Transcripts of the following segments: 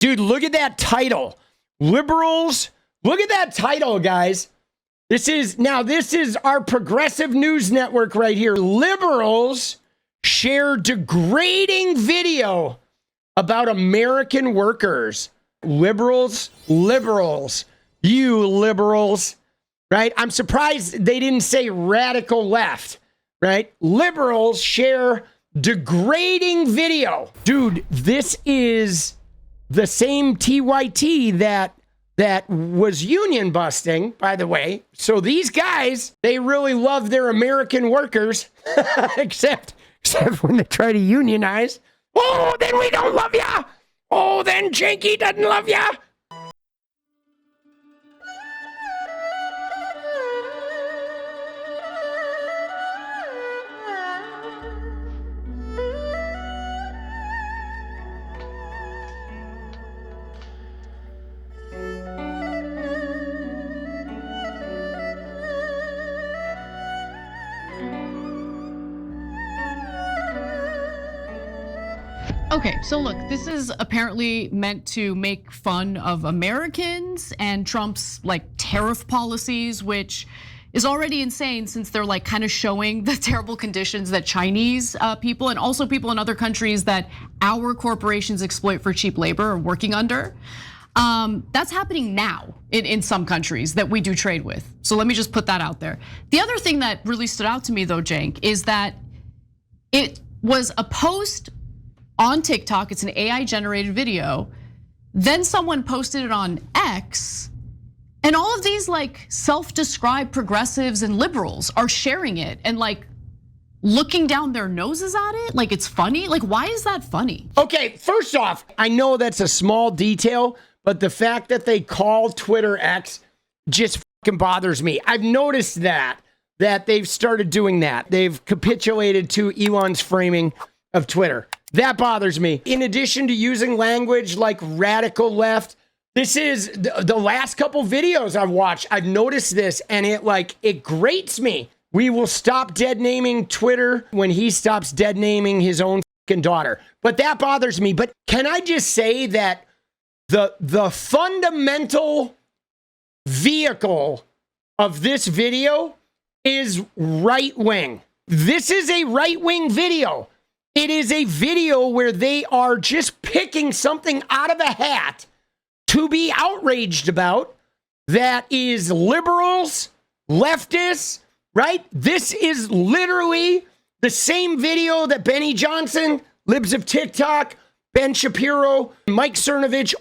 Dude, look at that title. Liberals, look at that title, guys. This is our progressive news network right here. Liberals share degrading video about American workers. Liberals, you liberals, right? I'm surprised they didn't say radical left, right? Liberals share degrading video. Dude, this is the same TYT that was union busting, by the way. So these guys, they really love their American workers, except when they try to unionize. Oh, then we don't love ya. Oh, then Janky doesn't love ya. Okay, so look, this is apparently meant to make fun of Americans and Trump's like tariff policies, which is already insane since they're like kind of showing the terrible conditions that Chinese people and also people in other countries that our corporations exploit for cheap labor are working under. That's happening now in some countries that we do trade with. So let me just put that out there. The other thing that really stood out to me though, Cenk, is that it was a post on TikTok. It's an AI generated video. Then someone posted it on X, and all of these like self-described progressives and liberals are sharing it and like looking down their noses at it like it's funny. Like, why is that funny? Okay, first off, I know that's a small detail, but the fact that they call Twitter X just fucking bothers me. I've noticed that they've started doing that. They've capitulated to Elon's framing of Twitter. That bothers me. In addition to using language like radical left, this is the last couple videos I've watched. I've noticed this and it grates me. We will stop dead naming Twitter when he stops dead naming his own fucking daughter. But that bothers me. But can I just say that the fundamental vehicle of this video is right wing. This is a right wing video. It is a video where they are just picking something out of a hat to be outraged about that is liberals, leftists, right? This is literally the same video that Benny Johnson, libs of TikTok, Ben Shapiro, Mike Cernovich,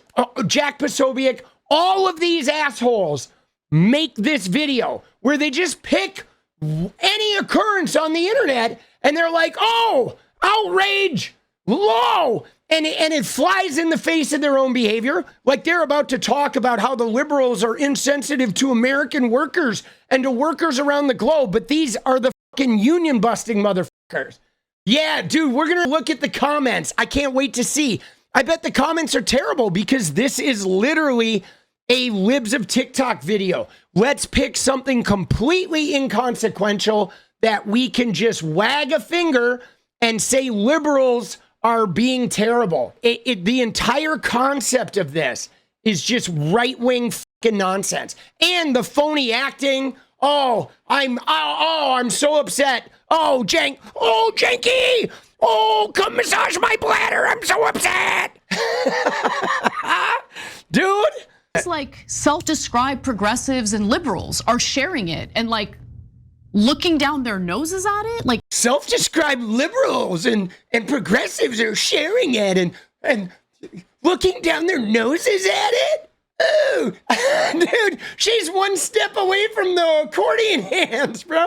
Jack Posobiec, all of these assholes make this video where they just pick any occurrence on the internet and they're like, oh, outrage, low, and it flies in the face of their own behavior. Like they're about to talk about how the liberals are insensitive to American workers and to workers around the globe, but these are the fucking union busting motherfuckers. Yeah, dude, we're gonna look at the comments. I can't wait to see. I bet the comments are terrible because this is literally a libs of TikTok video. Let's pick something completely inconsequential that we can just wag a finger and say liberals are being terrible. The entire concept of this is just right-wing fucking nonsense. And the phony acting. Oh, I'm so upset. Oh, Janky. Oh, come massage my bladder. I'm so upset. Dude. It's like self-described progressives and liberals are sharing it and like looking down their noses at it. Like self-described liberals and progressives are sharing it and looking down their noses at it. Oh, dude, she's one step away from the accordion hands, bro.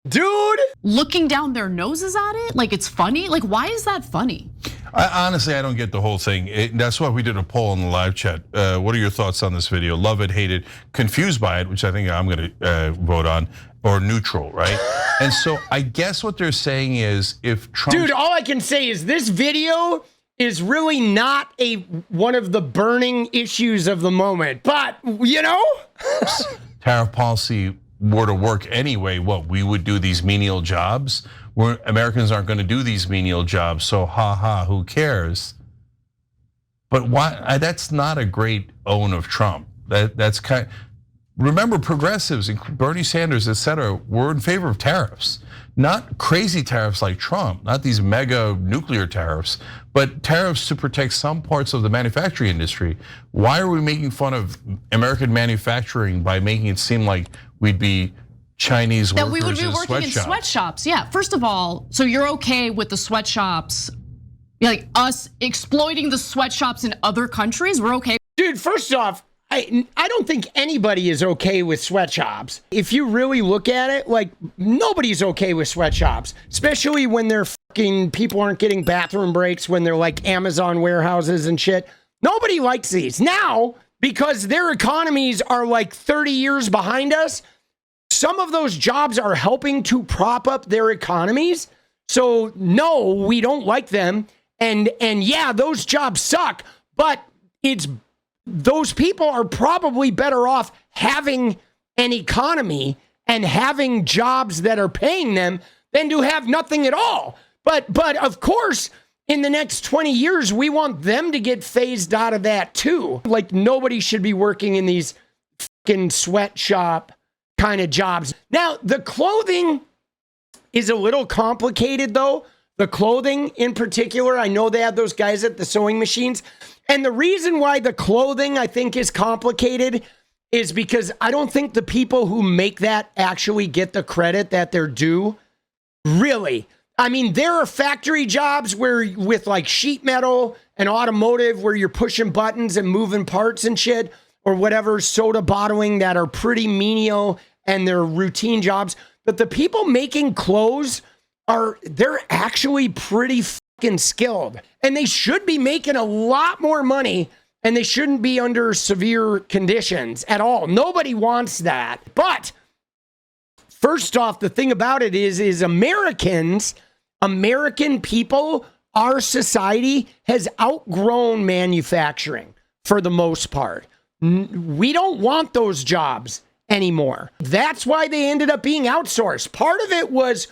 Dude. Looking down their noses at it like it's funny. Like, why is that funny? Honestly, I don't get the whole thing. That's why we did a poll in the live chat. What are your thoughts on this video? Love it, hate it, confused by it, which I think I'm gonna vote on, or neutral, right? And so I guess what they're saying is if Trump— Dude, all I can say is this video is really not one of the burning issues of the moment. But, you know? Tariff policy were to work anyway, what, we would do these menial jobs? Americans aren't gonna do these menial jobs, so ha, who cares? But why? That's not a great own of Trump. That's kind. Remember, progressives, Bernie Sanders, et cetera, were in favor of tariffs. Not crazy tariffs like Trump, not these mega nuclear tariffs, but tariffs to protect some parts of the manufacturing industry. Why are we making fun of American manufacturing by making it seem like we'd be Chinese workers in sweatshops? That we would be working in sweatshops. Yeah, first of all, so you're okay with the sweatshops, like us exploiting the sweatshops in other countries? We're okay. Dude, first off, I don't think anybody is okay with sweatshops. If you really look at it, like nobody's okay with sweatshops, especially when they're fucking people aren't getting bathroom breaks, when they're like Amazon warehouses and shit. Nobody likes these. Now, because their economies are like 30 years behind us, some of those jobs are helping to prop up their economies. So no, we don't like them. And yeah, those jobs suck, but those people are probably better off having an economy and having jobs that are paying them than to have nothing at all. But of course, in the next 20 years, we want them to get phased out of that too. Like nobody should be working in these fucking sweatshop kind of jobs. Now, the clothing is a little complicated though. The clothing in particular, I know they have those guys at the sewing machines. And the reason why the clothing I think is complicated is because I don't think the people who make that actually get the credit that they're due. Really. I mean, there are factory jobs where with like sheet metal and automotive where you're pushing buttons and moving parts and shit or whatever, soda bottling that are pretty menial and they're routine jobs. But the people making clothes they're actually pretty fucking skilled and they should be making a lot more money and they shouldn't be under severe conditions at all. Nobody wants that. But first off, the thing about it is American people, our society has outgrown manufacturing for the most part. We don't want those jobs anymore. That's why they ended up being outsourced. Part of it was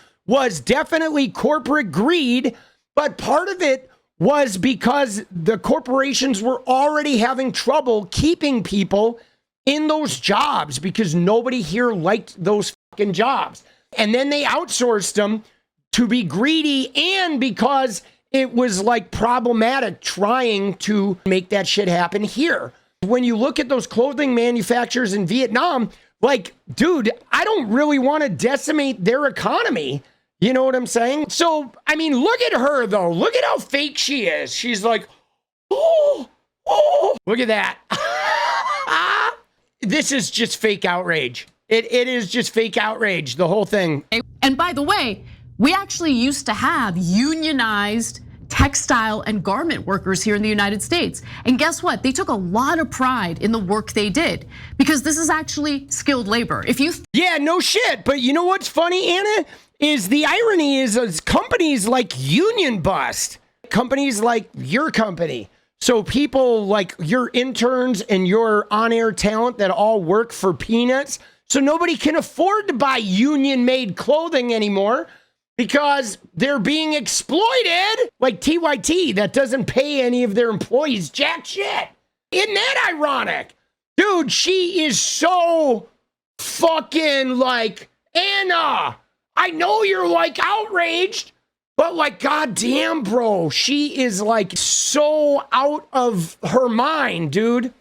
definitely corporate greed, but part of it was because the corporations were already having trouble keeping people in those jobs because nobody here liked those fucking jobs. And then they outsourced them to be greedy and because it was like problematic trying to make that shit happen here. When you look at those clothing manufacturers in Vietnam, like, dude, I don't really want to decimate their economy. You know what I'm saying? So, I mean, look at her, though. Look at how fake she is. She's like, oh, look at that. This is just fake outrage. It is just fake outrage, the whole thing. And by the way, we actually used to have unionized textile and garment workers here in the United States. And guess what? They took a lot of pride in the work they did because this is actually skilled labor. Yeah, no shit. But you know what's funny, Anna? Is the irony is companies like Union Bust, companies like your company. So people like your interns and your on-air talent that all work for peanuts. So nobody can afford to buy union-made clothing anymore because they're being exploited. Like TYT that doesn't pay any of their employees jack shit. Isn't that ironic? Dude, she is so fucking like, Anna, I know you're like outraged, but like, goddamn, bro, she is like so out of her mind, dude.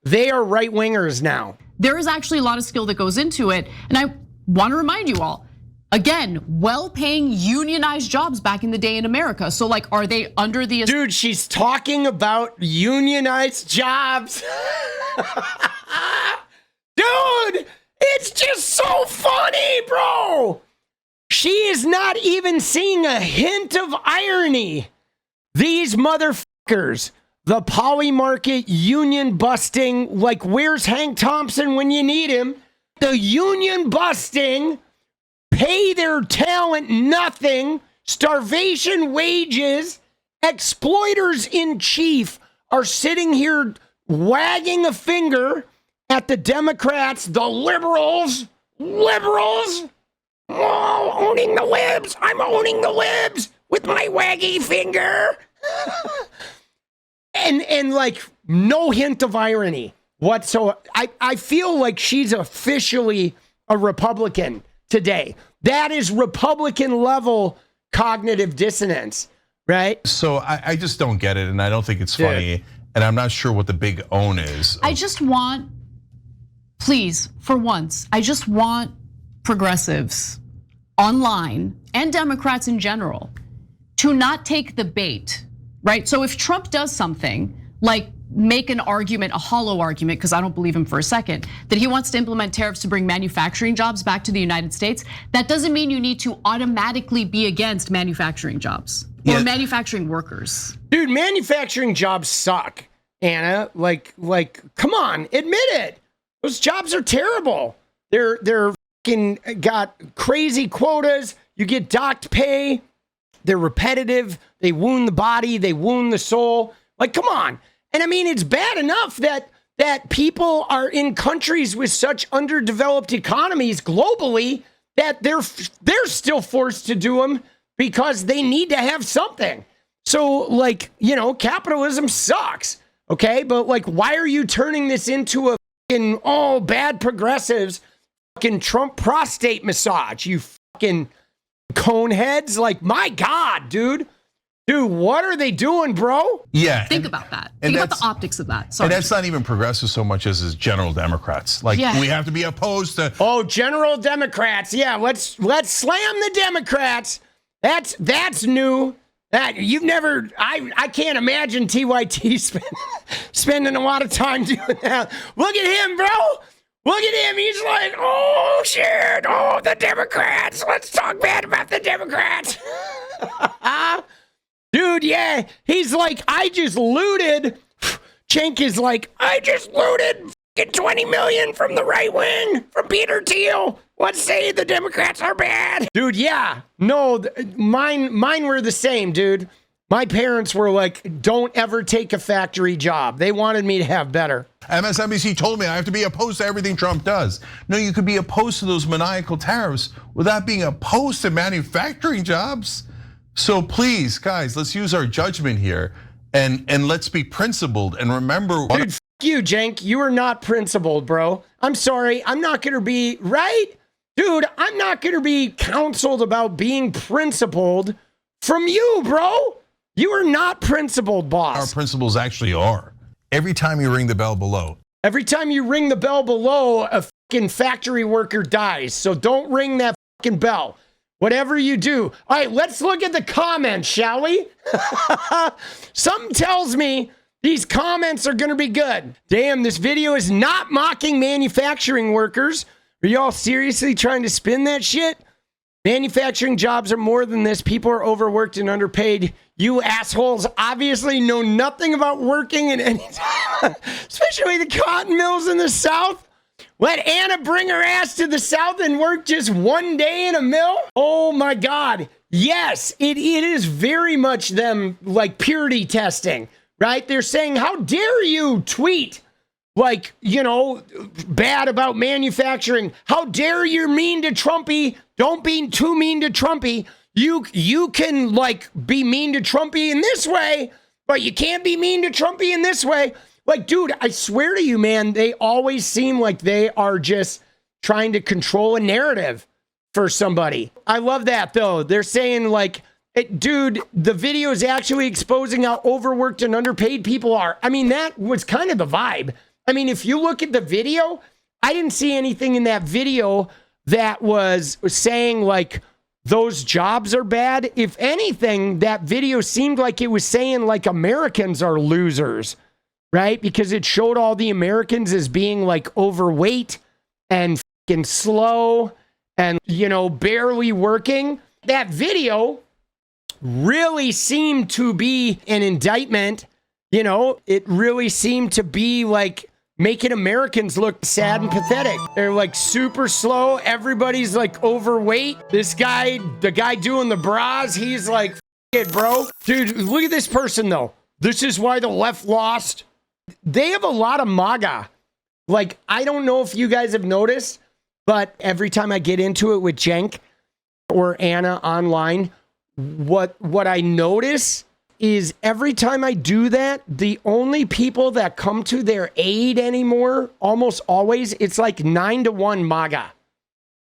They are right wingers now. There is actually a lot of skill that goes into it. And I want to remind you all, again, well-paying unionized jobs back in the day in America. So like, are they under the... Dude, she's talking about unionized jobs. Dude, it's just so funny, bro. She is not even seeing a hint of irony. These motherfuckers, the poly market union busting, like where's Hank Thompson when you need him? The union busting, pay their talent nothing, starvation wages, exploiters in chief are sitting here wagging a finger at the Democrats, the liberals, oh, owning the libs. I'm owning the libs with my waggy finger. and like no hint of irony whatsoever. I feel like she's officially a Republican today. That is Republican level cognitive dissonance, right? So I just don't get it, and I don't think it's funny, and I'm not sure what the big own is. I just want, please, for once, I just want progressives online and Democrats in general to not take the bait, right? So if Trump does something like make an argument, a hollow argument, because I don't believe him for a second, that he wants to implement tariffs to bring manufacturing jobs back to the United States, that doesn't mean you need to automatically be against manufacturing jobs or manufacturing workers. Dude, manufacturing jobs suck, Anna. Like, come on, admit it. Those jobs are terrible. They're fucking got crazy quotas. You get docked pay. They're repetitive. They wound the body. They wound the soul. Like, come on. And I mean, it's bad enough that people are in countries with such underdeveloped economies globally that they're still forced to do them because they need to have something. So like, you know, capitalism sucks, okay? But like, why are you turning this into a fucking bad progressives fucking Trump prostate massage, you fucking cone heads? Like, my God, dude. Dude, what are they doing, bro? Yeah. Think about that. Think about the optics of that. Sorry. And that's not even progressive so much as is general Democrats. Like, we have to be opposed to. Oh, general Democrats. Yeah, let's slam the Democrats. That's new. That you've never. I can't imagine TYT spending a lot of time doing that. Look at him, bro. Look at him. He's like, oh shit. Oh, the Democrats. Let's talk bad about the Democrats. Dude, yeah, he's like, I just looted. Cenk is like, I just looted 20 million from the right wing, from Peter Thiel. Let's say the Democrats are bad. Dude, yeah, no, mine were the same, dude. My parents were like, don't ever take a factory job. They wanted me to have better. MSNBC told me I have to be opposed to everything Trump does. No, you could be opposed to those maniacal tariffs without being opposed to manufacturing jobs. So please, guys, let's use our judgment here and let's be principled and remember. Dude, f you, Cenk. You are not principled, bro. I'm sorry. I'm not going to be, right? Dude, I'm not going to be counseled about being principled from you, bro. You are not principled, boss. Our principles actually are. Every time you ring the bell below. Every time you ring the bell below, a fucking factory worker dies. So don't ring that fucking bell. Whatever you do. All right, let's look at the comments, shall we? Something tells me these comments are gonna be good. Damn, this video is not mocking manufacturing workers. Are y'all seriously trying to spin that shit? Manufacturing jobs are more than this. People are overworked and underpaid. You assholes obviously know nothing about working in any time, especially the cotton mills in the South. Let Anna bring her ass to the South and work just one day in a mill? Oh my God. Yes, it is very much them like purity testing, right? They're saying, how dare you tweet like, you know, bad about manufacturing. How dare you mean to Trumpy? Don't be too mean to Trumpy. You can like be mean to Trumpy in this way, but you can't be mean to Trumpy in this way. Like, dude, I swear to you, man, they always seem like they are just trying to control a narrative for somebody. I love that, though. They're saying, like, dude, the video is actually exposing how overworked and underpaid people are. I mean, that was kind of the vibe. I mean, if you look at the video, I didn't see anything in that video that was saying, like, those jobs are bad. If anything, that video seemed like it was saying, like, Americans are losers. Right? Because it showed all the Americans as being like overweight and fucking slow and, you know, barely working. That video really seemed to be an indictment. You know, it really seemed to be like making Americans look sad and pathetic. They're like super slow. Everybody's like overweight. This guy, the guy doing the bras, he's like, F it, bro. Dude, look at this person though. This is why the left lost. They have a lot of MAGA. Like, I don't know if you guys have noticed, but every time I get into it with Cenk or Anna online, what I notice is every time I do that, the only people that come to their aid anymore, almost always, it's like 9-1 MAGA.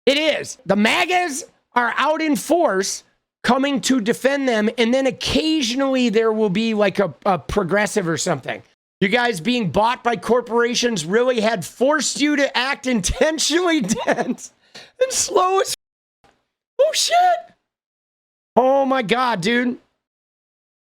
It is. The MAGAs are out in force coming to defend them, and then occasionally there will be like a progressive or something. You guys being bought by corporations really had forced you to act intentionally dense and slow as oh shit. Oh my God, dude.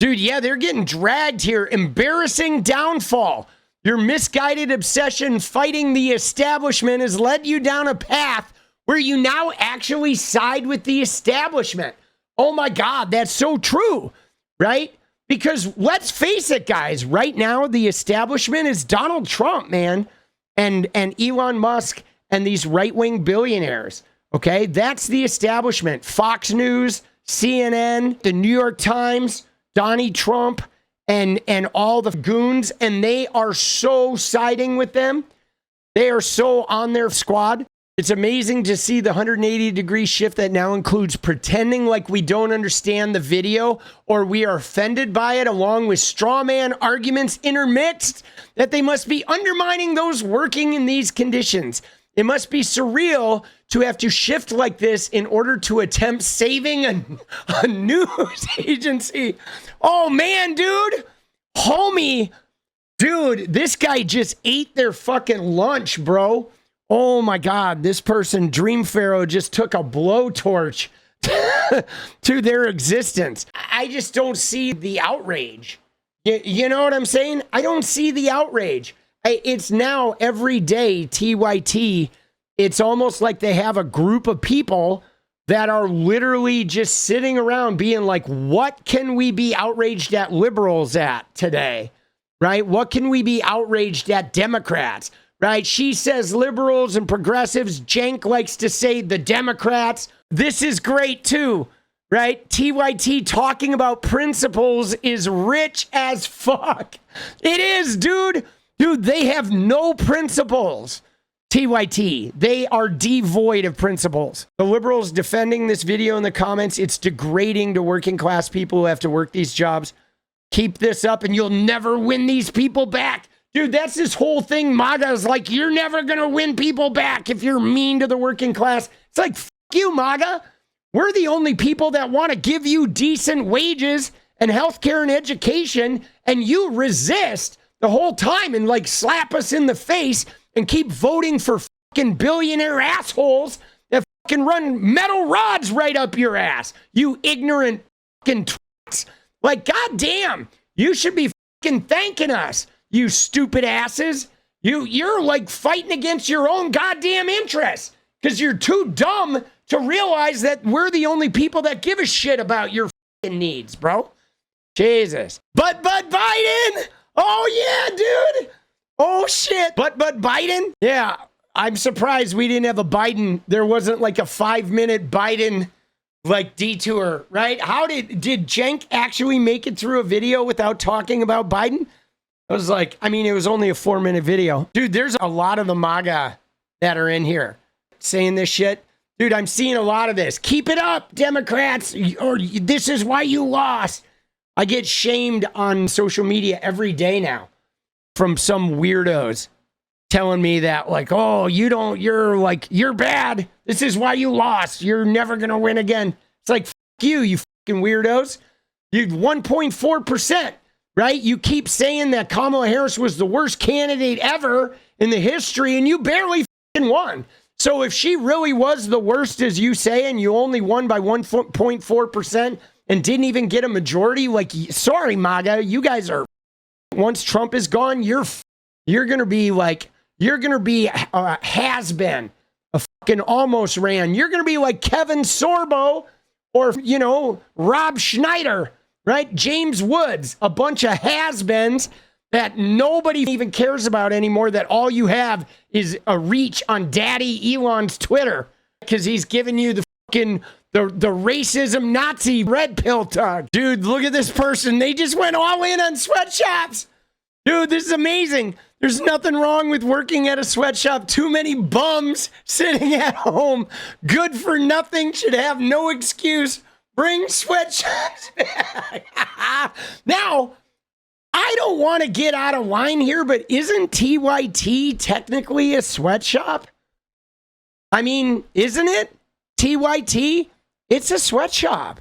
Dude, yeah, they're getting dragged here. Embarrassing downfall. Your misguided obsession fighting the establishment has led you down a path where you now actually side with the establishment. Oh my God, that's so true, right? Because let's face it, guys, right now, the establishment is Donald Trump, man, and Elon Musk and these right-wing billionaires, okay? That's the establishment. Fox News, CNN, the New York Times, Donnie Trump, and all the goons, and they are so siding with them. They are so on their squad. It's amazing to see the 180-degree shift that now includes pretending like we don't understand the video or we are offended by it, along with straw man arguments intermixed, that they must be undermining those working in these conditions. It must be surreal to have to shift like this in order to attempt saving a news agency. Oh, man, dude. Homie. Dude, this guy just ate their fucking lunch, bro. Oh my God, this person, Dream Pharaoh, just took a blowtorch to their existence. I just don't see the outrage. You know what I'm saying? I don't see the outrage. It's now every day, TYT. It's almost like they have a group of people that are literally just sitting around being like, what can we be outraged at liberals at today? Right? What can we be outraged at Democrats? Right? She says liberals and progressives. Cenk likes to say the Democrats. This is great too, right? TYT talking about principles is rich as fuck. It is, dude. Dude, they have no principles. TYT. They are devoid of principles. The liberals defending this video in the comments, it's degrading to working class people who have to work these jobs. Keep this up and you'll never win these people back. Dude, that's this whole thing. MAGA is like, you're never going to win people back if you're mean to the working class. It's like, fuck you, MAGA. We're the only people that want to give you decent wages and healthcare and education, and you resist the whole time and like slap us in the face and keep voting for fucking billionaire assholes that fucking run metal rods right up your ass. You ignorant fucking twats. Like, goddamn, you should be fucking thanking us. You stupid asses. You're like fighting against your own goddamn interests because you're too dumb to realize that we're the only people that give a shit about your fucking needs, bro. Jesus. But Biden. Oh, yeah, dude. Oh, shit. But Biden. Yeah, I'm surprised we didn't have a Biden. There wasn't like a 5-minute Biden like detour, right? How did Cenk actually make it through a video without talking about Biden? I was like, I mean, it was only a 4-minute video. Dude, there's a lot of the MAGA that are in here saying this shit. Dude, I'm seeing a lot of this. Keep it up, Democrats, or this is why you lost. I get shamed on social media every day now from some weirdos telling me that, like, oh, you're bad. This is why you lost. You're never going to win again. It's like, fuck you fucking weirdos. Dude, 1.4%. Right? You keep saying that Kamala Harris was the worst candidate ever in the history, and you barely fucking won. So if she really was the worst, as you say, and you only won by 1.4% and didn't even get a majority, like, sorry, MAGA, you guys are, once Trump is gone, you're going to be like, you're going to be a has-been, a fucking almost ran. You're going to be like Kevin Sorbo or, you know, Rob Schneider. Right? James Woods, a bunch of has-beens that nobody even cares about anymore, that all you have is a reach on Daddy Elon's Twitter because he's giving you the fucking, the racism Nazi red pill talk. Dude, look at this person. They just went all in on sweatshops. Dude, this is amazing. There's nothing wrong with working at a sweatshop. Too many bums sitting at home. Good for nothing. Should have no excuse. Bring sweatshops back. Now, I don't want to get out of line here, but isn't TYT technically a sweatshop? I mean, isn't it? TYT, it's a sweatshop,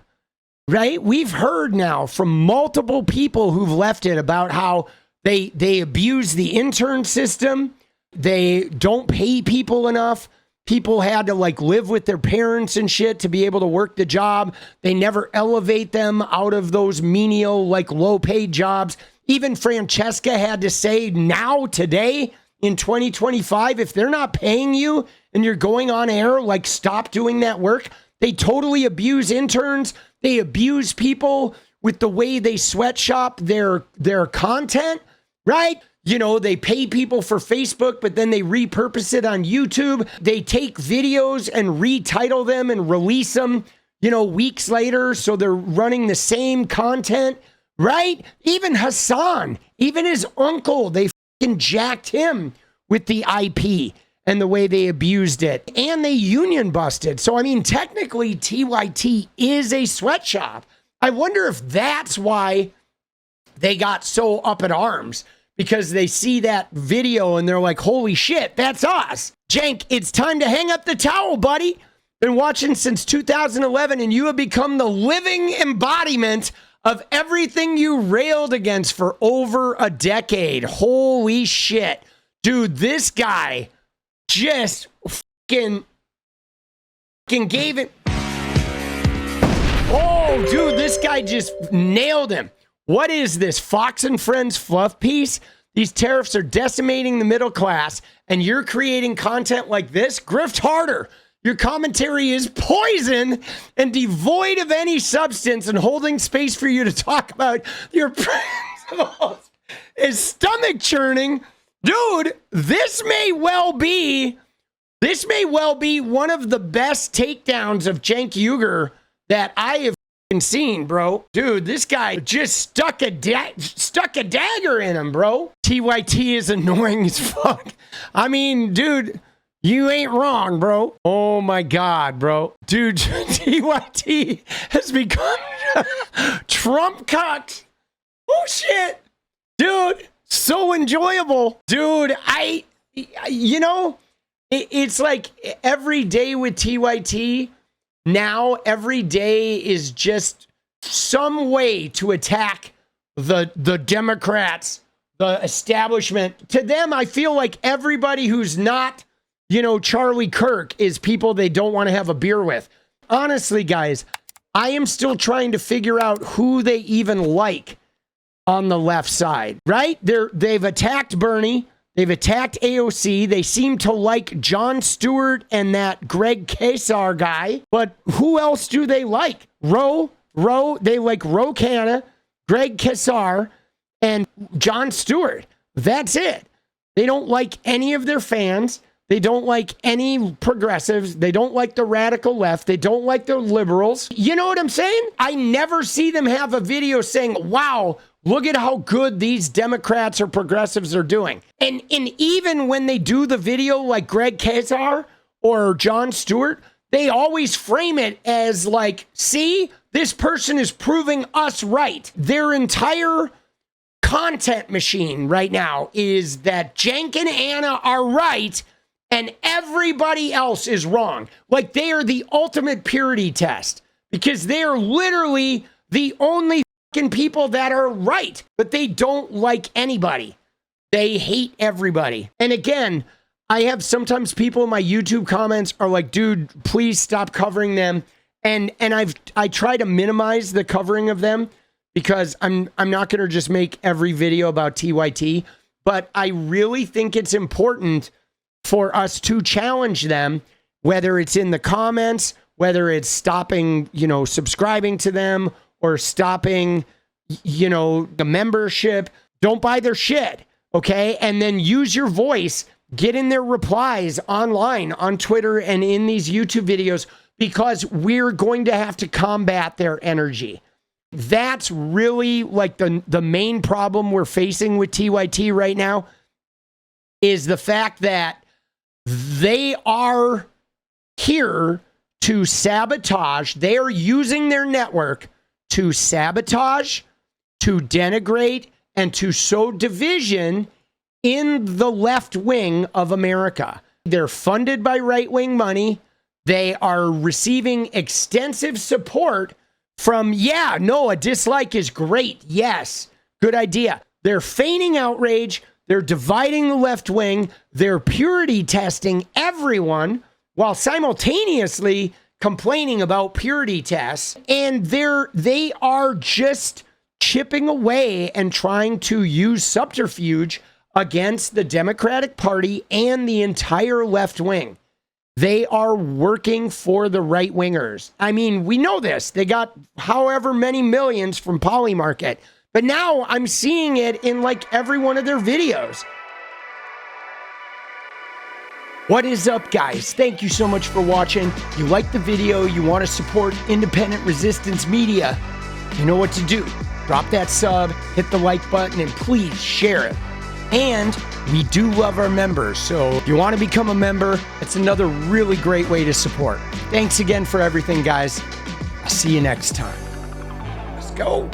right? We've heard now from multiple people who've left it about how they abuse the intern system. They don't pay people enough. People had to like live with their parents and shit to be able to work the job. They never elevate them out of those menial, like low paid jobs. Even Francesca had to say now, today, in 2025, if they're not paying you and you're going on air, like stop doing that work. They totally abuse interns. They abuse people with the way they sweatshop their content, right? You know, they pay people for Facebook, but then they repurpose it on YouTube. They take videos and retitle them and release them, you know, weeks later. So they're running the same content, right? Even Hassan, even his uncle, they fucking jacked him with the IP and the way they abused it. And they union busted. So, I mean, technically, TYT is a sweatshop. I wonder if that's why they got so up in arms. Because they see that video and they're like, holy shit, that's us. Cenk, it's time to hang up the towel, buddy. Been watching since 2011 and you have become the living embodiment of everything you railed against for over a decade. Holy shit. Dude, this guy just fucking gave it. Oh, dude, this guy just nailed him. What is this, Fox and Friends fluff piece? These tariffs are decimating the middle class, and you're creating content like this? Grift harder. Your commentary is poison and devoid of any substance, and holding space for you to talk about your principles is stomach churning. Dude, this may well be one of the best takedowns of Cenk Uygur that I have seen, bro. Dude, this guy just stuck a dagger in him, bro. TYT is annoying as fuck. I mean, dude, you ain't wrong, bro. Oh my God, bro. Dude, TYT has become Trump cucked. Oh shit. Dude, so enjoyable. Dude, you know, it's like every day with TYT. Now, every day is just some way to attack the Democrats, the establishment. To them, I feel like everybody who's not, you know, Charlie Kirk is people they don't want to have a beer with. Honestly, guys, I am still trying to figure out who they even like on the left side, right? They've attacked Bernie. They've attacked AOC. They seem to like Jon Stewart and that Greg Kasar guy. But who else do they like? They like Ro Khanna, Greg Kasar, and Jon Stewart. That's it. They don't like any of their fans. They don't like any progressives. They don't like the radical left. They don't like the liberals. You know what I'm saying? I never see them have a video saying, wow, look at how good these Democrats or progressives are doing. And even when they do the video like Greg Kasar or Jon Stewart, they always frame it as like, see, this person is proving us right. Their entire content machine right now is that Cenk and Anna are right and everybody else is wrong. Like they are the ultimate purity test because they are literally the only people that are right, but they don't like anybody. They hate everybody. And again, I have sometimes people in my YouTube comments are like, dude, please stop covering them. And I try to minimize the covering of them because I'm not going to just make every video about TYT, but I really think it's important for us to challenge them, whether it's in the comments, whether it's stopping, you know, subscribing to them or stopping, you know, the membership. Don't buy their shit, okay? And then use your voice, get in their replies online on Twitter and in these YouTube videos because we're going to have to combat their energy. That's really like the main problem we're facing with TYT right now is the fact that they are here to sabotage. They are using their network to sabotage, to denigrate, and to sow division in the left wing of America. They're funded by right-wing money. They are receiving extensive support from, a dislike is great. Yes, good idea. They're feigning outrage. They're dividing the left wing. They're purity testing everyone while simultaneously complaining about purity tests. And they are just chipping away and trying to use subterfuge against the Democratic Party and the entire left wing. They are working for the right wingers. I mean, we know this. They got however many millions from Polymarket. But now I'm seeing it in like every one of their videos. What is up, guys? Thank you so much for watching. You like the video, you want to support independent resistance media, you know what to do. Drop that sub, hit the like button, and please share it. And we do love our members, so if you want to become a member, it's another really great way to support. Thanks again for everything, guys. I'll see you next time. Let's go.